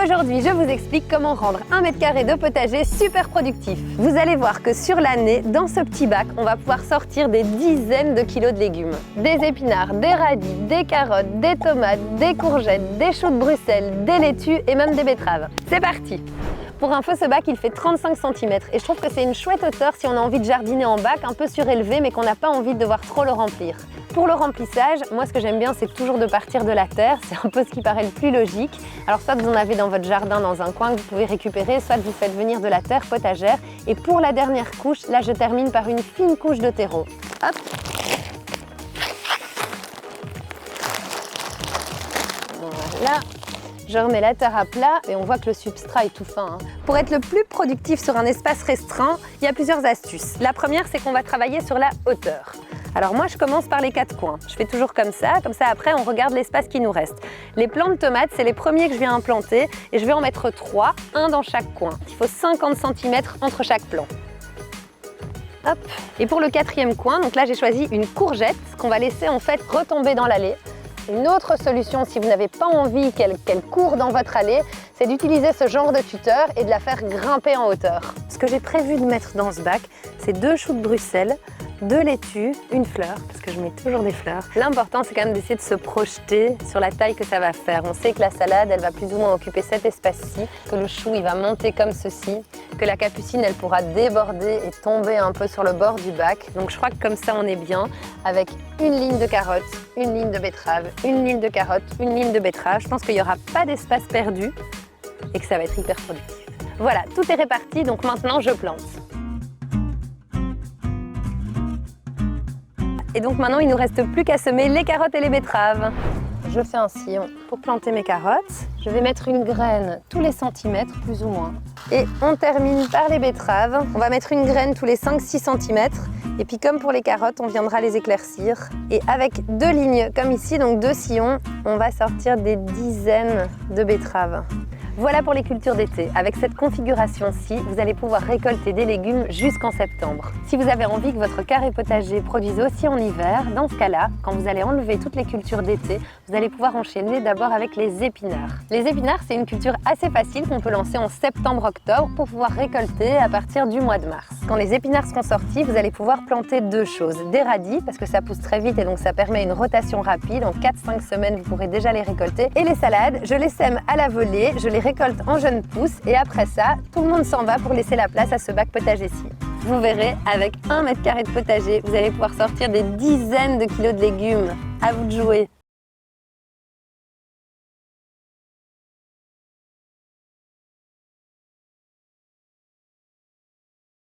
Aujourd'hui, je vous explique comment rendre 1 mètre carré de potager super productif. Vous allez voir que sur l'année, dans ce petit bac, on va pouvoir sortir des dizaines de kilos de légumes. Des épinards, des radis, des carottes, des tomates, des courgettes, des choux de Bruxelles, des laitues et même des betteraves. C'est parti! Pour info, ce bac, il fait 35 cm et je trouve que c'est une chouette hauteur si on a envie de jardiner en bac, un peu surélevé, mais qu'on n'a pas envie de devoir trop le remplir. Pour le remplissage, moi ce que j'aime bien, c'est toujours de partir de la terre, c'est un peu ce qui paraît le plus logique. Alors soit vous en avez dans votre jardin, dans un coin que vous pouvez récupérer, soit vous faites venir de la terre potagère. Et pour la dernière couche, là je termine par une fine couche de terreau. Hop. Voilà. Je remets la terre à plat et on voit que le substrat est tout fin. Pour être le plus productif sur un espace restreint, il y a plusieurs astuces. La première, c'est qu'on va travailler sur la hauteur. Alors moi, je commence par les 4 coins. Je fais toujours comme ça après on regarde l'espace qui nous reste. Les plants de tomates, c'est les premiers que je viens implanter et je vais en mettre 3, un dans chaque coin. Il faut 50 cm entre chaque plant. Hop. Et pour le 4e coin, donc là j'ai choisi une courgette qu'on va laisser en fait retomber dans l'allée. Une autre solution, si vous n'avez pas envie qu'elle court dans votre allée, c'est d'utiliser ce genre de tuteur et de la faire grimper en hauteur. Ce que j'ai prévu de mettre dans ce bac, c'est 2 choux de Bruxelles, 2 laitues, une fleur, parce que je mets toujours des fleurs. L'important, c'est quand même d'essayer de se projeter sur la taille que ça va faire. On sait que la salade, elle va plus ou moins occuper cet espace-ci, que le chou, il va monter comme ceci, que la capucine, elle pourra déborder et tomber un peu sur le bord du bac. Donc je crois que comme ça, on est bien, avec une ligne de carottes, une ligne de betterave, une ligne de carottes, une ligne de betterave. Je pense qu'il n'y aura pas d'espace perdu et que ça va être hyper productif. Voilà, tout est réparti, donc maintenant, je plante. Et donc maintenant, il ne nous reste plus qu'à semer les carottes et les betteraves. Je fais un sillon pour planter mes carottes. Je vais mettre une graine tous les centimètres, plus ou moins. Et on termine par les betteraves. On va mettre une graine tous les 5-6 cm. Et puis comme pour les carottes, on viendra les éclaircir. Et avec 2 lignes comme ici, donc 2 sillons, on va sortir des dizaines de betteraves. Voilà pour les cultures d'été. Avec cette configuration-ci, vous allez pouvoir récolter des légumes jusqu'en septembre. Si vous avez envie que votre carré potager produise aussi en hiver, dans ce cas-là, quand vous allez enlever toutes les cultures d'été, vous allez pouvoir enchaîner d'abord avec les épinards. Les épinards, c'est une culture assez facile qu'on peut lancer en septembre-octobre pour pouvoir récolter à partir du mois de mars. Quand les épinards seront sortis, vous allez pouvoir planter 2 choses. Des radis, parce que ça pousse très vite et donc ça permet une rotation rapide. En 4-5 semaines, vous pourrez déjà les récolter. Et les salades, je les sème à la volée, je les récolte en jeunes pousses et après ça, tout le monde s'en va pour laisser la place à ce bac potager-ci. Vous verrez, avec 1 mètre carré de potager, vous allez pouvoir sortir des dizaines de kilos de légumes. À vous de jouer!